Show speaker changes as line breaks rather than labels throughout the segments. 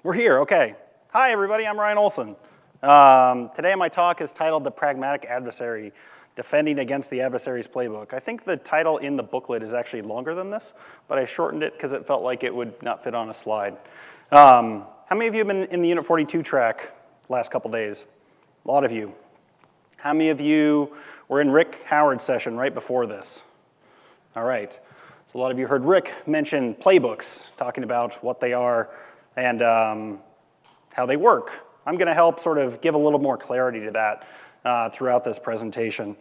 We're here, okay. Hi everybody, I'm Ryan Olson. Today my talk is titled The Pragmatic Adversary, Defending Against the Adversaries Playbook. I think the title in the booklet is actually longer than this, but I shortened it because it felt like it would not fit on a slide. How many of you have been in the Unit 42 track the last couple days? A lot of you. How many of you were in Rick Howard's session right before this? All right. So a lot of you heard Rick mention playbooks, talking about what they are and how they work. I'm going to help sort of give a little more clarity to that throughout this presentation.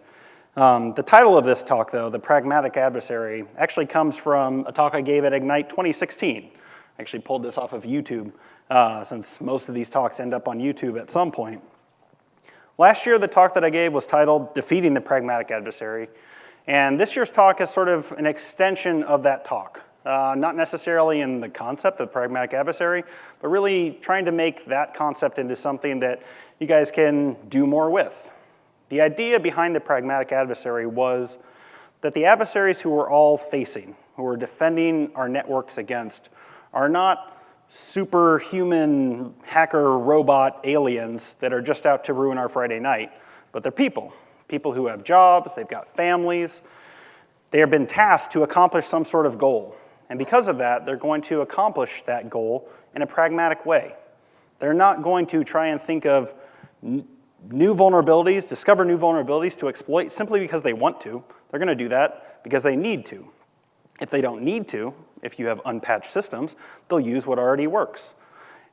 The title of this talk, though, The Pragmatic Adversary, actually comes from a talk I gave at Ignite 2016. I actually pulled this off of YouTube, since most of these talks end up on YouTube at some point. Last year, the talk that I gave was titled Defeating the Pragmatic Adversary, and this year's talk is sort of an extension of that talk. Not necessarily in the concept of the pragmatic adversary, but really trying to make that concept into something that you guys can do more with. The idea behind the pragmatic adversary was that the adversaries who we're all facing, who we're defending our networks against, are not superhuman hacker robot aliens that are just out to ruin our Friday night, but they're people. People who have jobs, they've got families. They have been tasked to accomplish some sort of goal. And because of that, they're going to accomplish that goal in a pragmatic way. They're not going to try and think of new vulnerabilities, discover new vulnerabilities to exploit simply because they want to. They're going to do that because they need to. If they don't need to, if you have unpatched systems, they'll use what already works.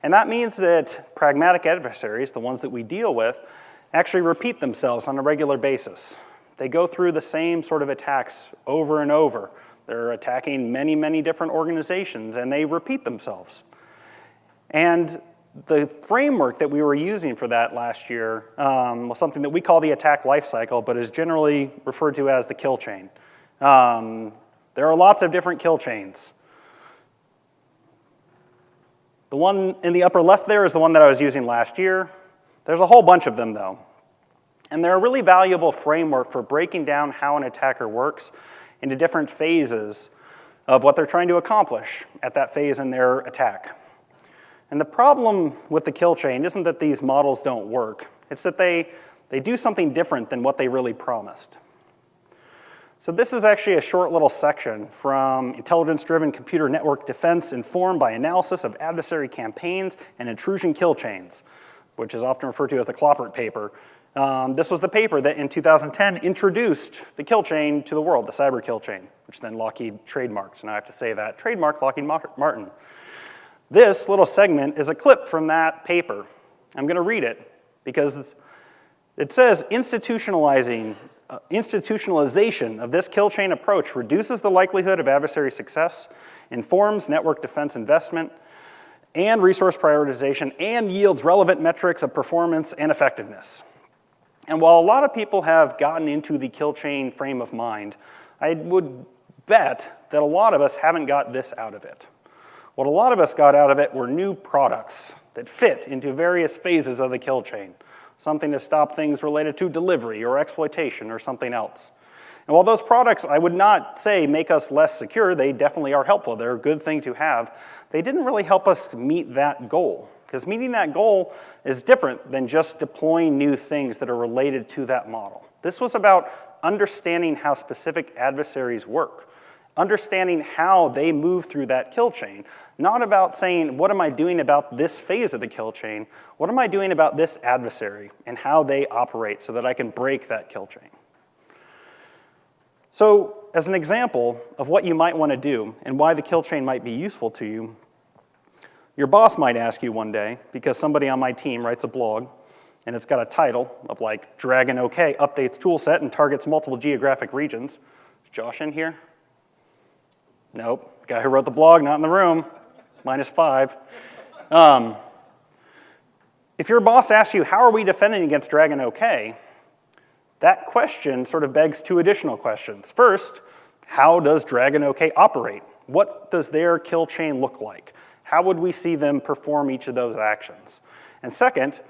And that means that pragmatic adversaries, the ones that we deal with, actually repeat themselves on a regular basis. They go through the same sort of attacks over and over. They're attacking many, many different organizations, and they repeat themselves. And the framework that we were using for that last year was something that we call the attack lifecycle, but is generally referred to as the kill chain. There are lots of different kill chains. The one in the upper left there is the one that I was using last year. There's a whole bunch of them, though. And they're a really valuable framework for breaking down how an attacker works into different phases of what they're trying to accomplish at that phase in their attack. And the problem with the kill chain isn't that these models don't work. It's that they do something different than what they really promised. So this is actually a short little section from Intelligence-Driven Computer Network Defense Informed by Analysis of Adversary Campaigns and Intrusion Kill Chains, which is often referred to as the Cloppert paper. This was the paper that in 2010 introduced the kill chain to the world, the cyber kill chain, which then Lockheed trademarked. And I have to say that, trademark Lockheed Martin. This little segment is a clip from that paper. I'm going to read it because it says institutionalization of this kill chain approach reduces the likelihood of adversary success, informs network defense investment and resource prioritization, and yields relevant metrics of performance and effectiveness. And while a lot of people have gotten into the kill chain frame of mind, I would bet that a lot of us haven't got this out of it. What a lot of us got out of it were new products that fit into various phases of the kill chain, something to stop things related to delivery or exploitation or something else. And while those products, I would not say make us less secure, they definitely are helpful. They're a good thing to have. They didn't really help us meet that goal. Because meeting that goal is different than just deploying new things that are related to that model. This was about understanding how specific adversaries work, understanding how they move through that kill chain, not about saying, what am I doing about this phase of the kill chain? What am I doing about this adversary and how they operate so that I can break that kill chain? So, as an example of what you might want to do and why the kill chain might be useful to you, your boss might ask you one day, because somebody on my team writes a blog, and it's got a title of like, Dragon OK updates toolset and targets multiple geographic regions. Is Josh in here? Nope. The guy who wrote the blog, not in the room. -5. If your boss asks you, how are we defending against Dragon OK? That question sort of begs two additional questions. First, how does Dragon OK operate? What does their kill chain look like? How would we see them perform each of those actions? And second,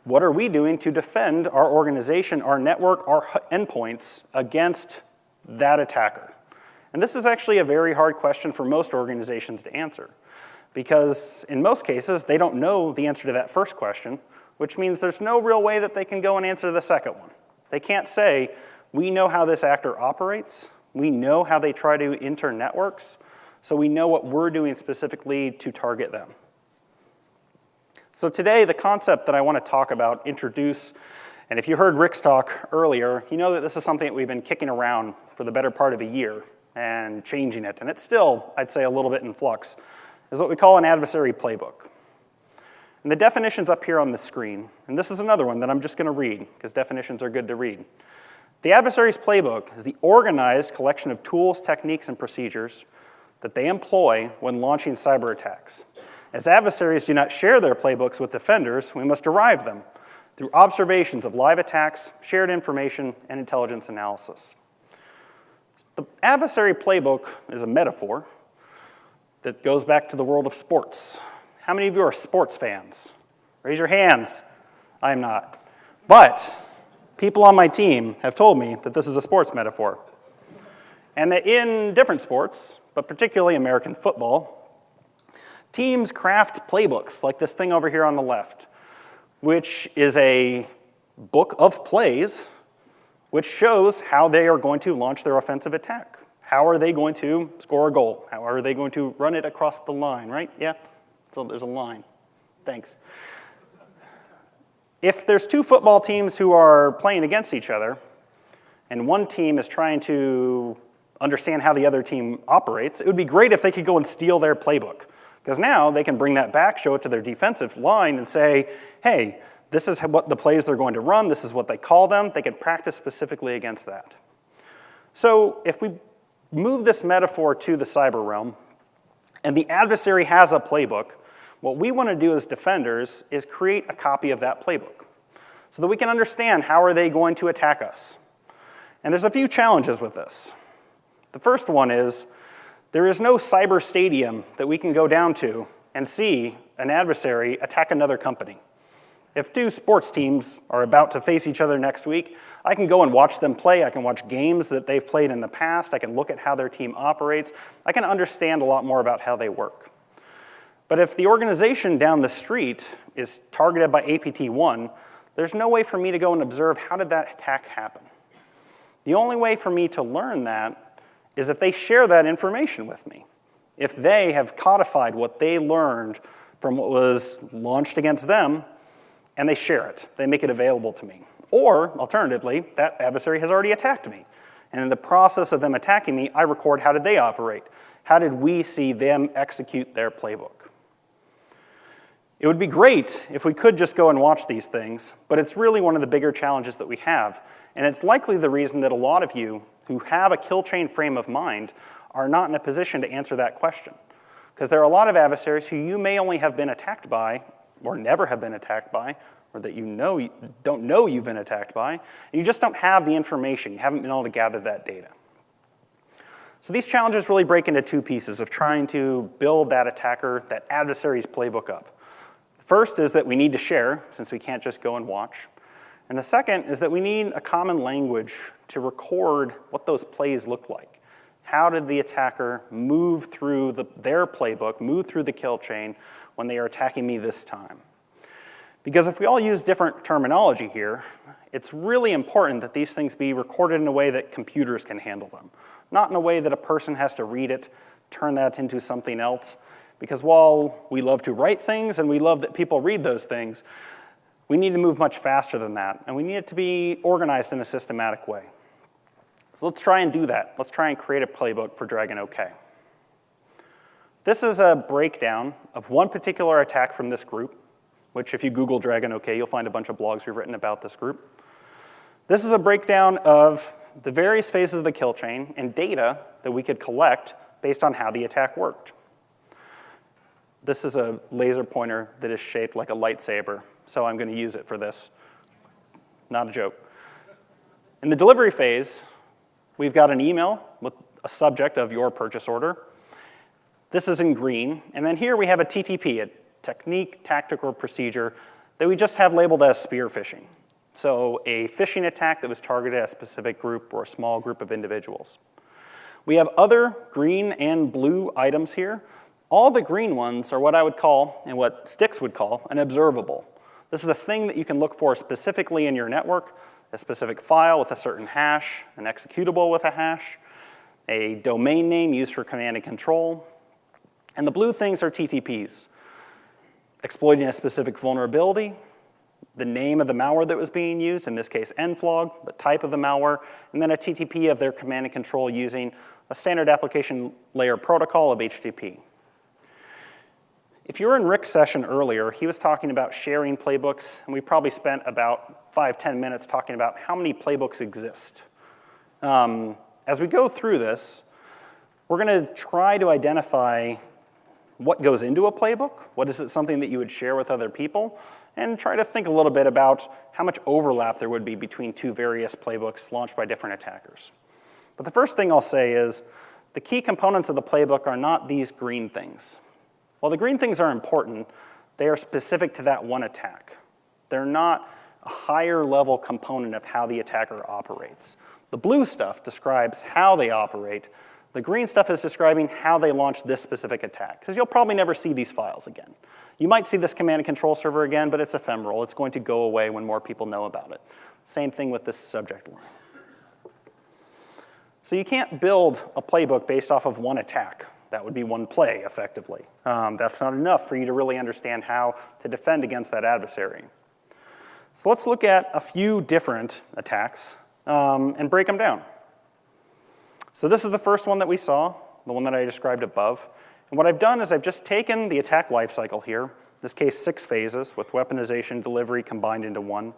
what are we doing to defend our organization, our network, our endpoints against that attacker? And this is actually a very hard question for most organizations to answer. because in most cases, they don't know the answer to that first question, which means there's no real way that they can go and answer the second one. They can't say, we know how this actor operates, we know how they try to enter networks, so we know what we're doing specifically to target them. So today, the concept that I want to talk about, introduce, and if you heard Rick's talk earlier, you know that this is something that we've been kicking around for the better part of a year and changing it, and it's still, I'd say, a little bit in flux, is what we call an adversary playbook. And the definition's up here on the screen, and this is another one that I'm just going to read, because definitions are good to read. The adversary's playbook is the organized collection of tools, techniques, and procedures that they employ when launching cyber attacks. As adversaries do not share their playbooks with defenders, we must derive them through observations of live attacks, shared information, and intelligence analysis. The adversary playbook is a metaphor that goes back to the world of sports. How many of you are sports fans? Raise your hands. I am not. But people on my team have told me that this is a sports metaphor. And that in different sports, but particularly American football, teams craft playbooks like this thing over here on the left, which is a book of plays which shows how they are going to launch their offensive attack. How are they going to score a goal? How are they going to run it across the line, right? Yeah, so there's a line. Thanks. If there's two football teams who are playing against each other, and one team is trying to understand how the other team operates, it would be great if they could go and steal their playbook. Because now they can bring that back, show it to their defensive line, and say, hey, this is what the plays they're going to run, this is what they call them, they can practice specifically against that. So if we move this metaphor to the cyber realm, and the adversary has a playbook, what we want to do as defenders is create a copy of that playbook so that we can understand how are they going to attack us. And there's a few challenges with this. The first one is there is no cyber stadium that we can go down to and see an adversary attack another company. If two sports teams are about to face each other next week, I can go and watch them play. I can watch games that they've played in the past. I can look at how their team operates. I can understand a lot more about how they work. But if the organization down the street is targeted by APT1, there's no way for me to go and observe how did that attack happen. The only way for me to learn that is if they share that information with me. If they have codified what they learned from what was launched against them, and they share it. They make it available to me. Or, alternatively, that adversary has already attacked me. And in the process of them attacking me, I record how did they operate? How did we see them execute their playbook? It would be great if we could just go and watch these things, but it's really one of the bigger challenges that we have. And it's likely the reason that a lot of you who have a kill chain frame of mind are not in a position to answer that question. Because there are a lot of adversaries who you may only have been attacked by or never have been attacked by, or that you don't know you've been attacked by, and you just don't have the information. You haven't been able to gather that data. So these challenges really break into two pieces of trying to build that attacker, that adversary's playbook up. The first is that we need to share, since we can't just go and watch. And the second is that we need a common language to record what those plays look like. How did the attacker move through their playbook, move through the kill chain when they are attacking me this time? Because if we all use different terminology here, it's really important that these things be recorded in a way that computers can handle them, not in a way that a person has to read it, turn that into something else. Because while we love to write things and we love that people read those things, we need to move much faster than that, and we need it to be organized in a systematic way. So let's try and do that. Let's try and create a playbook for Dragon OK. This is a breakdown of one particular attack from this group, which if you Google Dragon OK, you'll find a bunch of blogs we've written about this group. This is a breakdown of the various phases of the kill chain and data that we could collect based on how the attack worked. This is a laser pointer that is shaped like a lightsaber, so I'm going to use it for this. Not a joke. In the delivery phase, we've got an email with a subject of your purchase order. This is in green. And then here we have a TTP, a technique, tactic, or procedure that we just have labeled as spear phishing. So a phishing attack that was targeted at a specific group or a small group of individuals. We have other green and blue items here All the green ones are what I would call, and what Sticks would call, an observable. This is a thing that you can look for specifically in your network, a specific file with a certain hash, an executable with a hash, a domain name used for command and control. And the blue things are TTPs, exploiting a specific vulnerability, the name of the malware that was being used, in this case nflog, the type of the malware, and then a TTP of their command and control using a standard application layer protocol of HTTP. If you were in Rick's session earlier, he was talking about sharing playbooks, and we probably spent about 5-10 minutes talking about how many playbooks exist. As we go through this, we're going to try to identify what goes into a playbook, what is it something that you would share with other people, and try to think a little bit about how much overlap there would be between two various playbooks launched by different attackers. But the first thing I'll say is the key components of the playbook are not these green things. While the green things are important, they are specific to that one attack. They're not a higher level component of how the attacker operates. The blue stuff describes how they operate. The green stuff is describing how they launch this specific attack, because you'll probably never see these files again. You might see this command and control server again, but it's ephemeral. It's going to go away when more people know about it. Same thing with this subject line. So you can't build a playbook based off of one attack. That would be one play, effectively. That's not enough for you to really understand how to defend against that adversary. So let's look at a few different attacks and break them down. So this is the first one that we saw, the one that I described above. And what I've done is I've just taken the attack lifecycle here, in this case 6 phases with weaponization, delivery combined into one.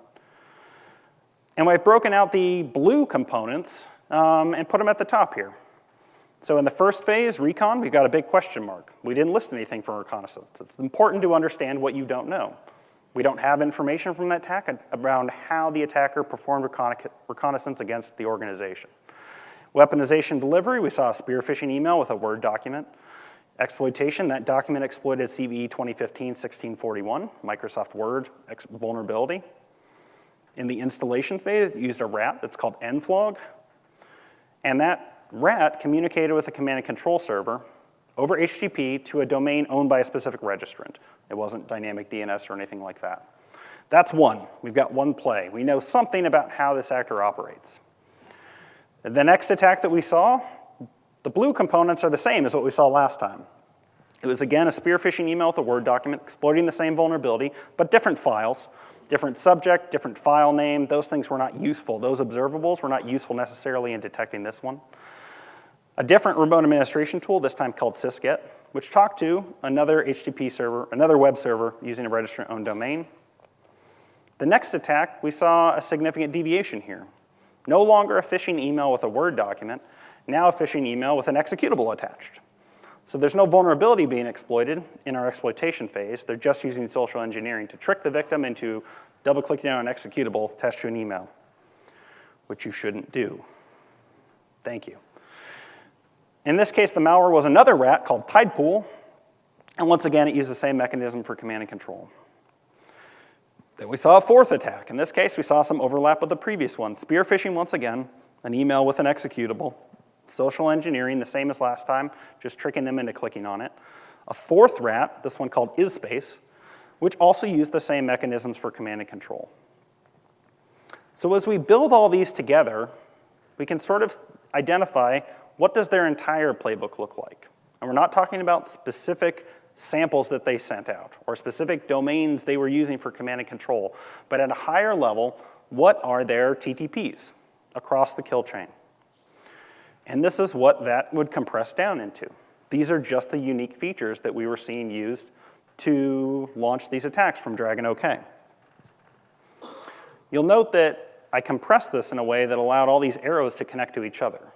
And I've broken out the blue components and put them at the top here. So in the first phase, recon, we've got a big question mark. We didn't list anything for reconnaissance. It's important to understand what you don't know. We don't have information from that attack around how the attacker performed reconnaissance against the organization. Weaponization delivery, we saw a spear phishing email with a Word document. Exploitation, that document exploited CVE 2015-1641, Microsoft Word vulnerability. In the installation phase, it used a rat that's called nflog. And that rat communicated with a command and control server over HTTP to a domain owned by a specific registrant. It wasn't dynamic DNS or anything like that. That's one. We've got one play. We know something about how this actor operates. The next attack that we saw, the blue components are the same as what we saw last time. It was, again, a spear phishing email with a Word document exploiting the same vulnerability, but different files, different subject, different file name. Those things were not useful. Those observables were not useful necessarily in detecting this one. A different remote administration tool, this time called sysget, which talked to another HTTP server, another web server using a registrant-owned domain. The next attack, we saw a significant deviation here. No longer a phishing email with a Word document, now a phishing email with an executable attached. So there's no vulnerability being exploited in our exploitation phase. They're just using social engineering to trick the victim into double-clicking on an executable attached to an email, which you shouldn't do. Thank you. In this case, the malware was another rat called Tidepool, and once again, it used the same mechanism for command and control. Then we saw a fourth attack. In this case, we saw some overlap with the previous one. Spear phishing once again, an email with an executable, social engineering, the same as last time, just tricking them into clicking on it. A fourth rat, this one called IsSpace, which also used the same mechanisms for command and control. So as we build all these together, we can sort of identify what does their entire playbook look like. And we're not talking about specific samples that they sent out or specific domains they were using for command and control, but at a higher level, what are their TTPs across the kill chain? And this is what that would compress down into. These are just the unique features that we were seeing used to launch these attacks from Dragon OK. You'll note that I compressed this in a way that allowed all these arrows to connect to each other.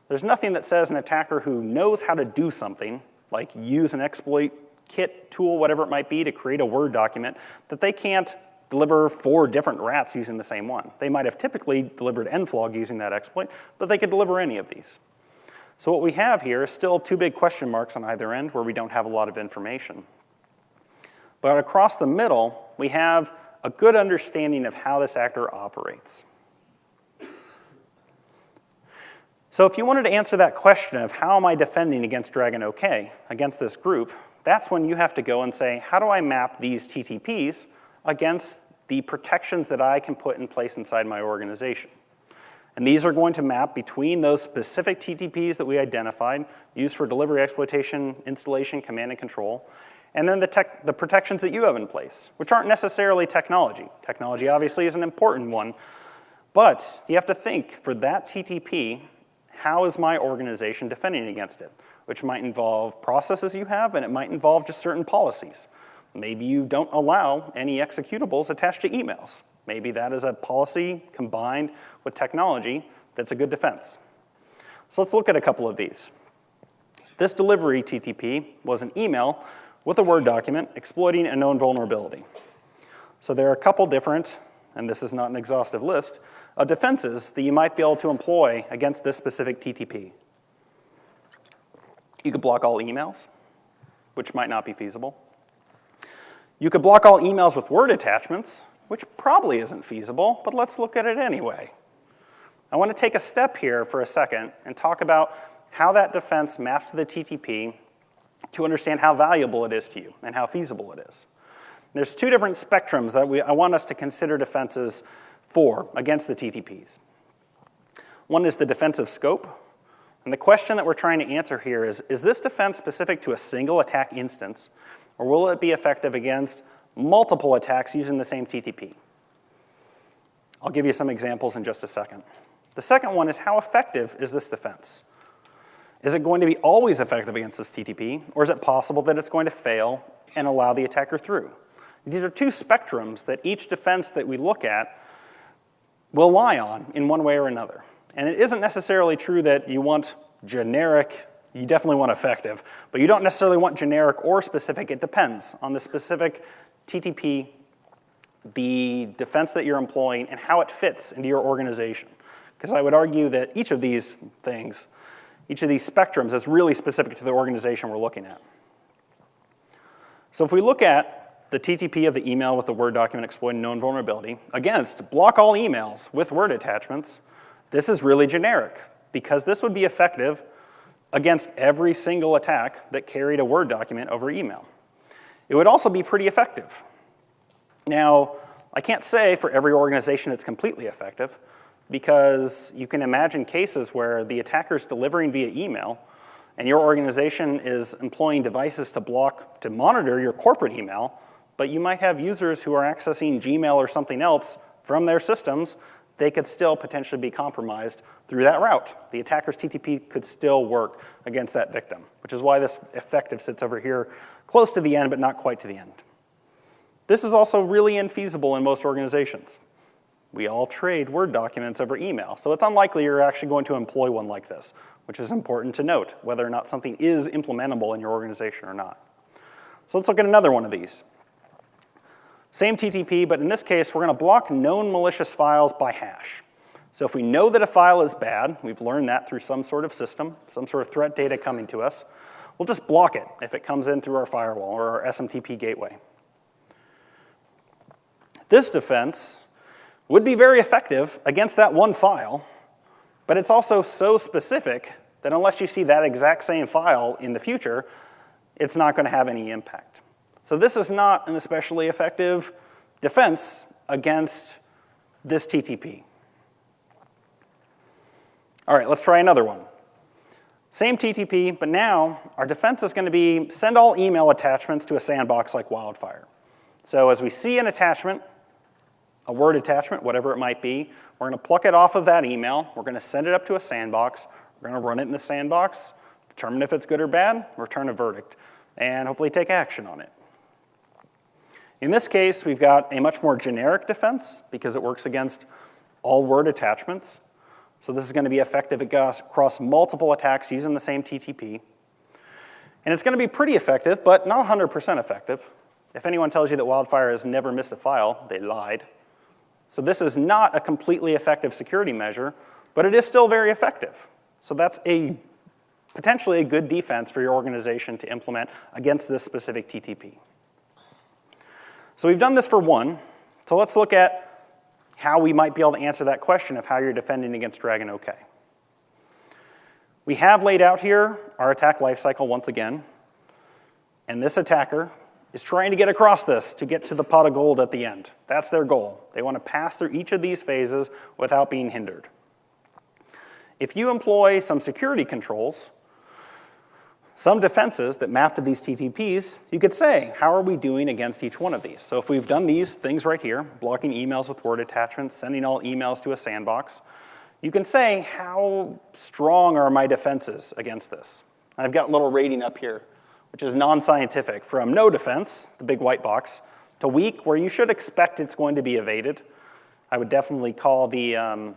There's nothing that says an attacker who knows how to do something, like use an exploit kit tool, whatever it might be, to create a Word document, that they can't deliver 4 different rats using the same one. They might have typically delivered nflog using that exploit, but they could deliver any of these. So what we have here is still 2 big question marks on either end where we don't have a lot of information. But across the middle, we have a good understanding of how this actor operates. So if you wanted to answer that question of how am I defending against Dragon OK, against this group, that's when you have to go and say, how do I map these TTPs against the protections that I can put in place inside my organization? And these are going to map between those specific TTPs that we identified, used for delivery, exploitation, installation, command and control, and then the protections that you have in place, which aren't necessarily technology. Technology obviously is an important one, but you have to think, for that TTP, how is my organization defending against it? Which might involve processes you have, and it might involve just certain policies. Maybe you don't allow any executables attached to emails. Maybe that is a policy combined with technology that's a good defense. So let's look at a couple of these. This delivery TTP was an email with a Word document exploiting a known vulnerability. So there are a couple different, and this is not an exhaustive list, of defenses that you might be able to employ against this specific TTP. You could block all emails, which might not be feasible. You could block all emails with Word attachments, which probably isn't feasible, but let's look at it anyway. I want to take a step here for a second and talk about how that defense maps to the TTP to understand how valuable it is to you and how feasible it is. There's two different spectrums that I want us to consider defenses for against the TTPs. One is the defensive scope. And the question that we're trying to answer here is this defense specific to a single attack instance, or will it be effective against multiple attacks using the same TTP? I'll give you some examples in just a second. The second one is, how effective is this defense? Is it going to be always effective against this TTP, or is it possible that it's going to fail and allow the attacker through? These are two spectrums that each defense that we look at will lie on in one way or another. And it isn't necessarily true that you want generic, you definitely want effective, but you don't necessarily want generic or specific. It depends on the specific TTP, the defense that you're employing, and how it fits into your organization. Because I would argue that each of these things, each of these spectrums is really specific to the organization we're looking at. So if we look at the TTP of the email with the Word document exploiting known vulnerability against block all emails with Word attachments, this is really generic, because this would be effective against every single attack that carried a Word document over email. It would also be pretty effective. Now, I can't say for every organization it's completely effective, because you can imagine cases where the attacker's delivering via email, and your organization is employing devices to monitor your corporate email, but you might have users who are accessing Gmail or something else from their systems. They could still potentially be compromised through that route. The attacker's TTP could still work against that victim, which is why this effective sits over here close to the end, but not quite to the end. This is also really infeasible in most organizations. We all trade Word documents over email, so it's unlikely you're actually going to employ one like this, which is important to note, whether or not something is implementable in your organization or not. So let's look at another one of these. Same TTP, but in this case, we're going to block known malicious files by hash. So if we know that a file is bad, we've learned that through some sort of system, some sort of threat data coming to us, we'll just block it if it comes in through our firewall or our SMTP gateway. This defense would be very effective against that one file, but it's also so specific that unless you see that exact same file in the future, it's not going to have any impact. So this is not an especially effective defense against this TTP. All right, let's try another one. Same TTP, but now our defense is going to be send all email attachments to a sandbox like wildfire. So as we see an attachment, a Word attachment, whatever it might be, we're going to pluck it off of that email, we're going to send it up to a sandbox, we're going to run it in the sandbox, determine if it's good or bad, return a verdict, and hopefully take action on it. In this case, we've got a much more generic defense because it works against all Word attachments. So this is going to be effective across multiple attacks using the same TTP. And it's going to be pretty effective, but not 100% effective. If anyone tells you that Wildfire has never missed a file, they lied. So this is not a completely effective security measure, but it is still very effective. So that's potentially a good defense for your organization to implement against this specific TTP. So we've done this for one. So let's look at how we might be able to answer that question of how you're defending against Dragon OK. We have laid out here our attack lifecycle once again, and this attacker is trying to get across this to get to the pot of gold at the end. That's their goal. They want to pass through each of these phases without being hindered. If you employ some security controls, some defenses that map to these TTPs, you could say, how are we doing against each one of these? So if we've done these things right here, blocking emails with word attachments, sending all emails to a sandbox, you can say, how strong are my defenses against this? I've got a little rating up here, which is non-scientific, from no defense, the big white box, to weak, where you should expect it's going to be evaded. I would definitely call the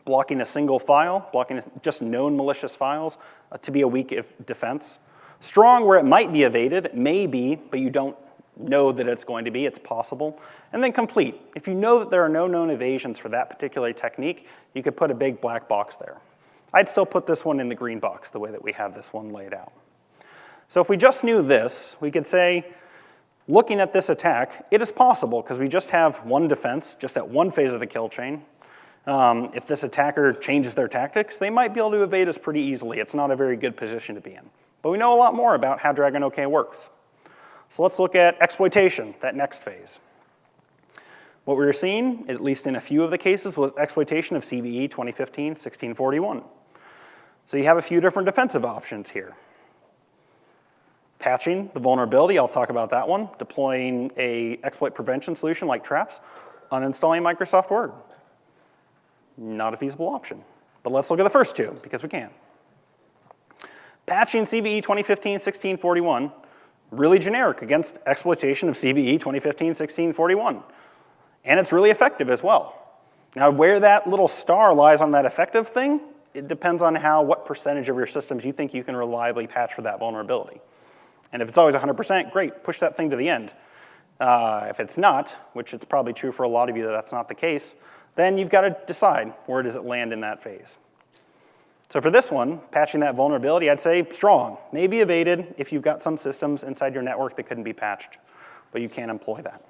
blocking a single file, blocking just known malicious files, to be a weak defense. Strong, where it might be evaded, it may be, but you don't know that it's going to be, it's possible. And then complete. If you know that there are no known evasions for that particular technique, you could put a big black box there. I'd still put this one in the green box, the way that we have this one laid out. So if we just knew this, we could say, looking at this attack, it is possible, because we just have one defense, just at one phase of the kill chain. If this attacker changes their tactics, they might be able to evade us pretty easily. It's not a very good position to be in. But we know a lot more about how Dragon OK works. So let's look at exploitation, that next phase. What we were seeing, at least in a few of the cases, was exploitation of CVE 2015-1641. So you have a few different defensive options here. Patching the vulnerability, I'll talk about that one. Deploying a exploit prevention solution like traps. Uninstalling Microsoft Word. Not a feasible option. But let's look at the first two, because we can. Patching CVE 2015-1641, really generic against exploitation of CVE 2015-1641. And it's really effective as well. Now, where that little star lies on that effective thing, it depends on what percentage of your systems you think you can reliably patch for that vulnerability. And if it's always 100%, great, push that thing to the end. If it's not, which it's probably true for a lot of you that that's not the case, then you've got to decide where does it land in that phase. So for this one, patching that vulnerability, I'd say strong. Maybe evaded if you've got some systems inside your network that couldn't be patched, but you can employ that.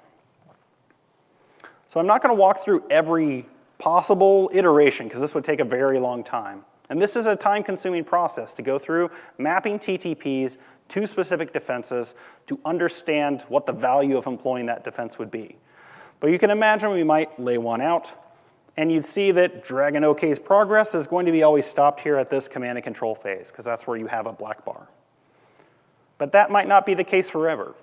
So I'm not going to walk through every possible iteration, because this would take a very long time. And this is a time-consuming process to go through mapping TTPs to specific defenses to understand what the value of employing that defense would be. But you can imagine we might lay one out, and you'd see that Dragon OK's progress is going to be always stopped here at this command and control phase, because that's where you have a black bar. But that might not be the case forever.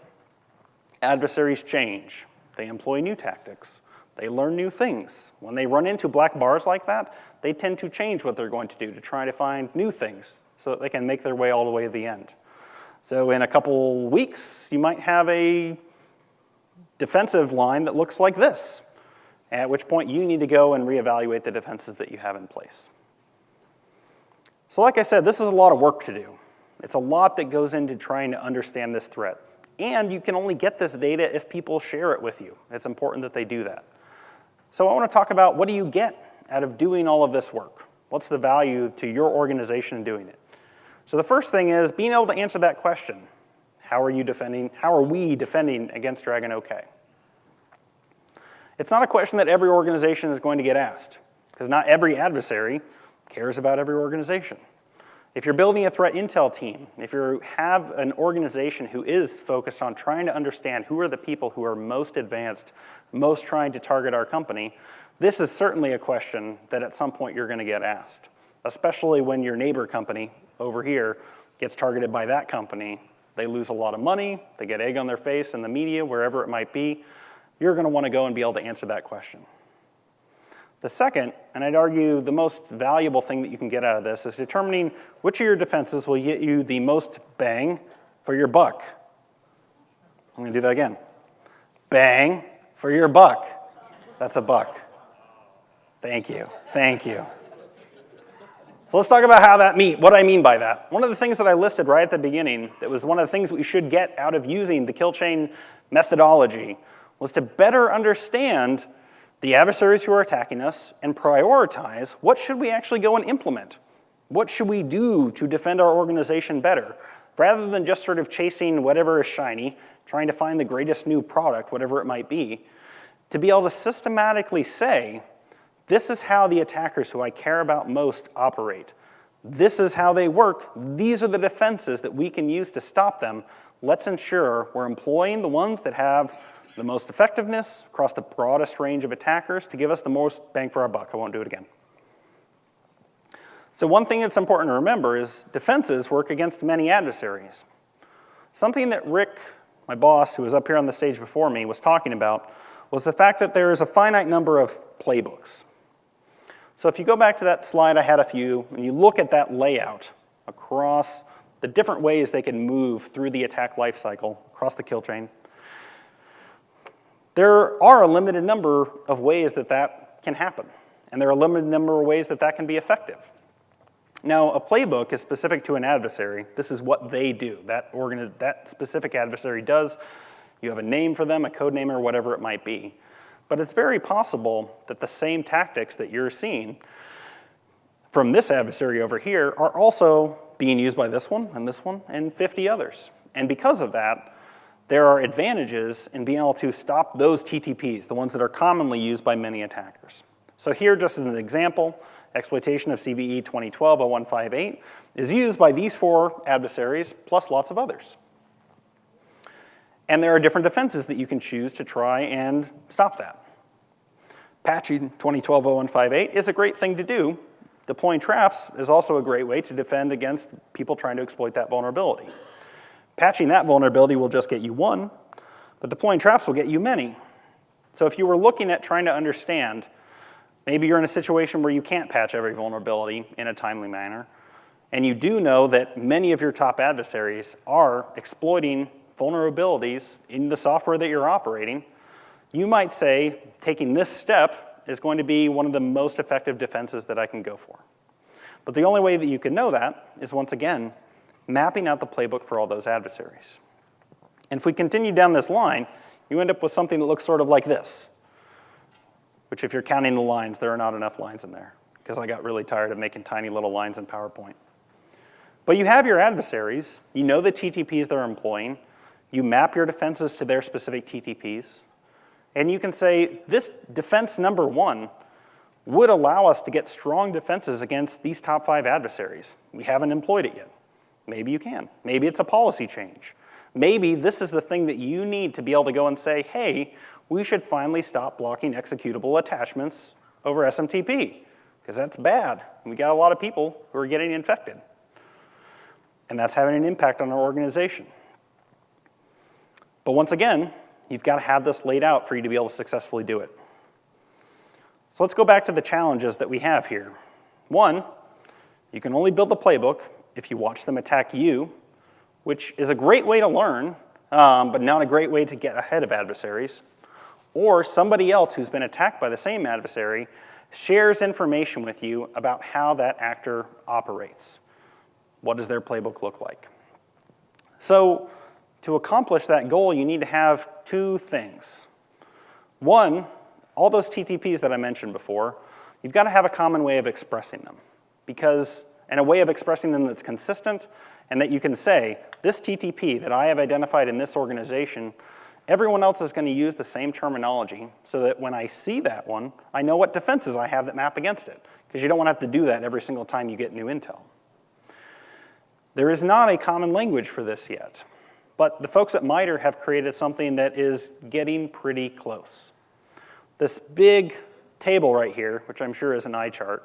Adversaries change. They employ new tactics. They learn new things. When they run into black bars like that, they tend to change what they're going to do to try to find new things so that they can make their way all the way to the end. So in a couple weeks, you might have a defensive line that looks like this, at which point you need to go and reevaluate the defenses that you have in place. So like I said, this is a lot of work to do. It's a lot that goes into trying to understand this threat. And you can only get this data if people share it with you. It's important that they do that. So I want to talk about, what do you get out of doing all of this work? What's the value to your organization in doing it? So the first thing is being able to answer that question. How are we defending against Dragon OK? It's not a question that every organization is going to get asked, because not every adversary cares about every organization. If you're building a threat intel team, if you have an organization who is focused on trying to understand who are the people who are most advanced, most trying to target our company, this is certainly a question that at some point you're going to get asked, especially when your neighbor company over here gets targeted by that company. They lose a lot of money, they get egg on their face in the media, wherever it might be. You're going to want to go and be able to answer that question. The second, and I'd argue the most valuable thing that you can get out of this, is determining which of your defenses will get you the most bang for your buck. I'm going to do that again. Bang for your buck. That's a buck. Thank you. Thank you. So let's talk about what I mean by that. One of the things that I listed right at the beginning that was one of the things we should get out of using the kill chain methodology was to better understand the adversaries who are attacking us and prioritize what should we actually go and implement. What should we do to defend our organization better? Rather than just sort of chasing whatever is shiny, trying to find the greatest new product, whatever it might be, to be able to systematically say, this is how the attackers who I care about most operate. This is how they work. These are the defenses that we can use to stop them. Let's ensure we're employing the ones that have the most effectiveness across the broadest range of attackers to give us the most bang for our buck. I won't do it again. So one thing that's important to remember is defenses work against many adversaries. Something that Rick, my boss, who was up here on the stage before me, was talking about was the fact that there is a finite number of playbooks. So if you go back to that slide I had a few, and you look at that layout across the different ways they can move through the attack lifecycle, across the kill chain, there are a limited number of ways that that can happen, and there are a limited number of ways that that can be effective. Now, a playbook is specific to an adversary. This is what they do. That specific adversary does. You have a name for them, a code name, or whatever it might be. But it's very possible that the same tactics that you're seeing from this adversary over here are also being used by this one, and 50 others. And because of that, there are advantages in being able to stop those TTPs, the ones that are commonly used by many attackers. So here, just as an example, exploitation of CVE 2012-0158 is used by these 4 adversaries, plus lots of others. And there are different defenses that you can choose to try and stop that. Patching 2012-0158 is a great thing to do. Deploying traps is also a great way to defend against people trying to exploit that vulnerability. Patching that vulnerability will just get you one, but deploying traps will get you many. So if you were looking at trying to understand, maybe you're in a situation where you can't patch every vulnerability in a timely manner, and you do know that many of your top adversaries are exploiting vulnerabilities in the software that you're operating, you might say taking this step is going to be one of the most effective defenses that I can go for. But the only way that you can know that is, once again, mapping out the playbook for all those adversaries. And if we continue down this line, you end up with something that looks sort of like this, which if you're counting the lines, there are not enough lines in there, because I got really tired of making tiny little lines in PowerPoint. But you have your adversaries, you know the TTPs they're employing, you map your defenses to their specific TTPs, and you can say, this defense number 1 would allow us to get strong defenses against these top 5 adversaries. We haven't employed it yet. Maybe you can. Maybe it's a policy change. Maybe this is the thing that you need to be able to go and say, hey, we should finally stop blocking executable attachments over SMTP, because that's bad. We got a lot of people who are getting infected. And that's having an impact on our organization. But once again, you've got to have this laid out for you to be able to successfully do it. So let's go back to the challenges that we have here. 1, you can only build the playbook if you watch them attack you, which is a great way to learn, but not a great way to get ahead of adversaries. Or somebody else who's been attacked by the same adversary shares information with you about how that actor operates. What does their playbook look like? So to accomplish that goal, you need to have 2 things. 1, all those TTPs that I mentioned before, you've got to have a common way of expressing them, and a way of expressing them that's consistent, and that you can say, this TTP that I have identified in this organization, everyone else is going to use the same terminology, so that when I see that one, I know what defenses I have that map against it, because you don't want to have to do that every single time you get new intel. There is not a common language for this yet, but the folks at MITRE have created something that is getting pretty close. This big table right here, which I'm sure is an eye chart,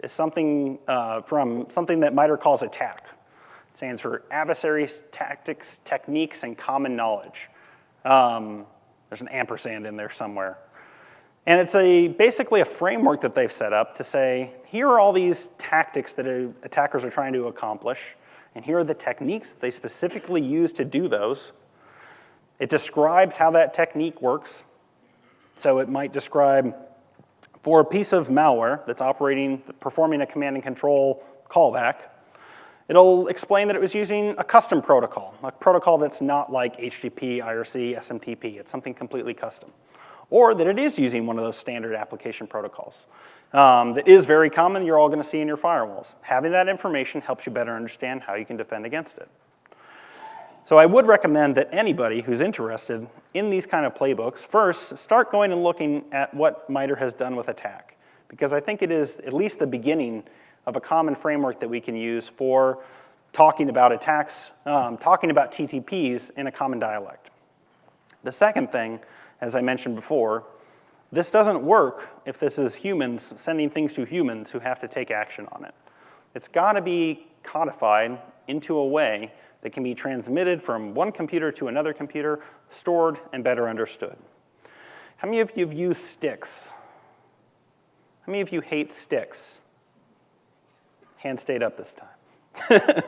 is something from something that MITRE calls ATTACK. It stands for Adversaries, Tactics, Techniques, and Common Knowledge. There's an ampersand in there somewhere. And it's basically a framework that they've set up to say, here are all these tactics that attackers are trying to accomplish, and here are the techniques that they specifically use to do those. It describes how that technique works. So it might describe, for a piece of malware that's performing a command and control callback, it'll explain that it was using a custom protocol, a protocol that's not like HTTP, IRC, SMTP. It's something completely custom. Or that it is using one of those standard application protocols that is very common, you're all going to see in your firewalls. Having that information helps you better understand how you can defend against it. So I would recommend that anybody who's interested in these kind of playbooks first start going and looking at what MITRE has done with ATTACK, because I think it is at least the beginning of a common framework that we can use for talking about attacks, talking about TTPs in a common dialect. The second thing, as I mentioned before, this doesn't work if this is humans sending things to humans who have to take action on it. It's got to be codified into a way that can be transmitted from one computer to another computer, stored and better understood. How many of you have used sticks? How many of you hate sticks? Hand stayed up this time.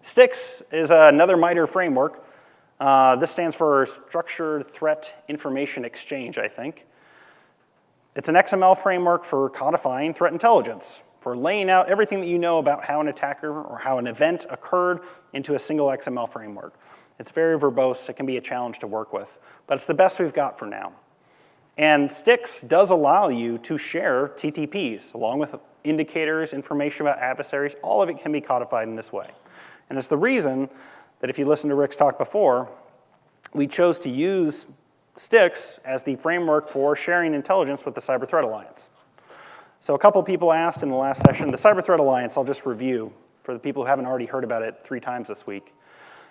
Sticks is another MITRE framework. This stands for Structured Threat Information Exchange, I think. It's an XML framework for codifying threat intelligence, for laying out everything that you know about how an attacker or how an event occurred into a single XML framework. It's very verbose. It can be a challenge to work with, but it's the best we've got for now. And Sticks does allow you to share TTPs, along with indicators, information about adversaries. All of it can be codified in this way. And it's the reason that if you listened to Rick's talk before, we chose to use Sticks as the framework for sharing intelligence with the Cyber Threat Alliance. So a couple people asked in the last session, the Cyber Threat Alliance, I'll just review for the people who haven't already heard about it 3 times this week,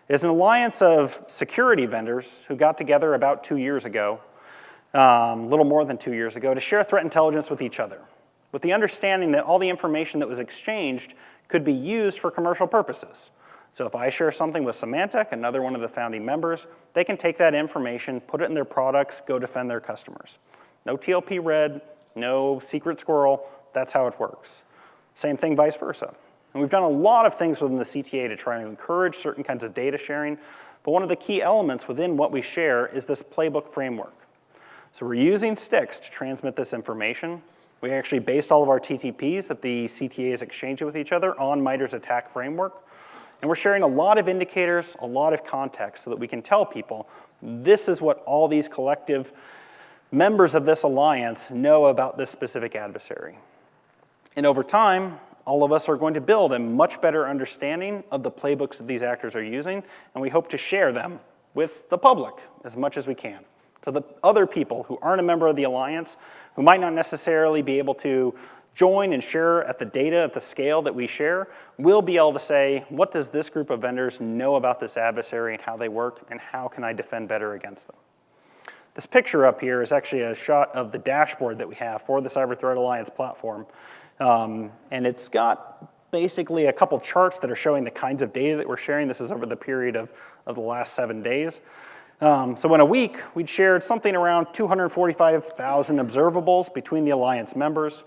is an alliance of security vendors who got together about 2 years ago, a little more than 2 years ago, to share threat intelligence with each other, with the understanding that all the information that was exchanged could be used for commercial purposes. So if I share something with Symantec, another one of the founding members, they can take that information, put it in their products, go defend their customers. No TLP red, no secret squirrel, that's how it works. Same thing vice versa. And we've done a lot of things within the CTA to try to encourage certain kinds of data sharing, but one of the key elements within what we share is this playbook framework. So we're using Sticks to transmit this information. We actually based all of our TTPs that the CTA is exchanging with each other on MITRE's attack framework. And we're sharing a lot of indicators, a lot of context, so that we can tell people this is what all these collective members of this alliance know about this specific adversary. And over time, all of us are going to build a much better understanding of the playbooks that these actors are using, and we hope to share them with the public as much as we can. So that other people who aren't a member of the alliance, who might not necessarily be able to join and share at the data at the scale that we share, we'll be able to say, what does this group of vendors know about this adversary and how they work, and how can I defend better against them? This picture up here is actually a shot of the dashboard that we have for the Cyber Threat Alliance platform. And it's got basically a couple charts that are showing the kinds of data that we're sharing. This is over the period of the last 7 days. So in a week, we'd shared something around 245,000 observables between the alliance members.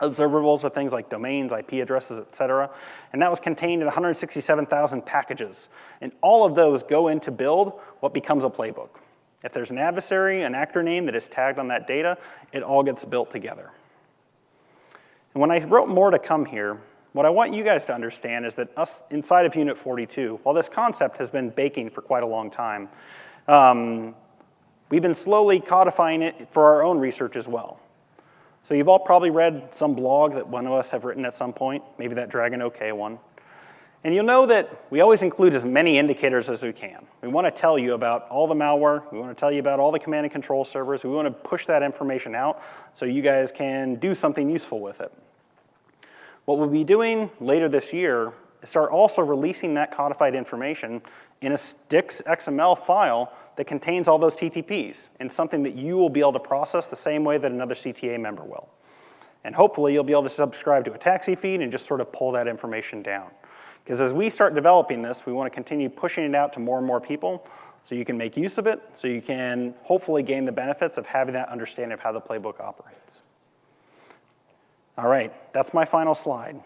Observables are things like domains, IP addresses, et cetera. And that was contained in 167,000 packages. And all of those go in to build what becomes a playbook. If there's an adversary, an actor name that is tagged on that data, it all gets built together. And when I wrote more to come here, what I want you guys to understand is that us inside of Unit 42, while this concept has been baking for quite a long time, we've been slowly codifying it for our own research as well. So you've all probably read some blog that one of us have written at some point, maybe that Dragon OK one. And you'll know that we always include as many indicators as we can. We want to tell you about all the malware. We want to tell you about all the command and control servers. We want to push that information out so you guys can do something useful with it. What we'll be doing later this year is start also releasing that codified information in a Sticks XML file that contains all those TTPs, and something that you will be able to process the same way that another CTA member will. And hopefully you'll be able to subscribe to a taxi feed and just sort of pull that information down. Because as we start developing this, we want to continue pushing it out to more and more people so you can make use of it, so you can hopefully gain the benefits of having that understanding of how the playbook operates. All right, that's my final slide.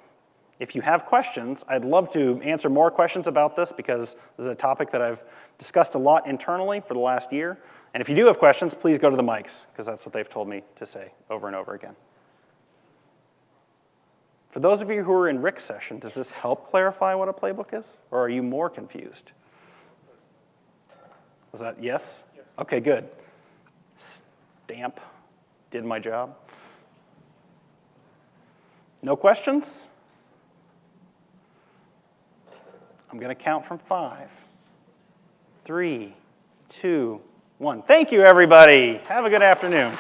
If you have questions, I'd love to answer more questions about this, because this is a topic that I've discussed a lot internally for the last year. And if you do have questions, please go to the mics, because that's what they've told me to say over and over again. For those of you who are in Rick's session, does this help clarify what a playbook is? Or are you more confused? Was that yes? Yes. Okay, good. Stamp. Did my job. No questions? I'm going to count from 5, 3, 2, 1. Thank you, everybody. Have a good afternoon.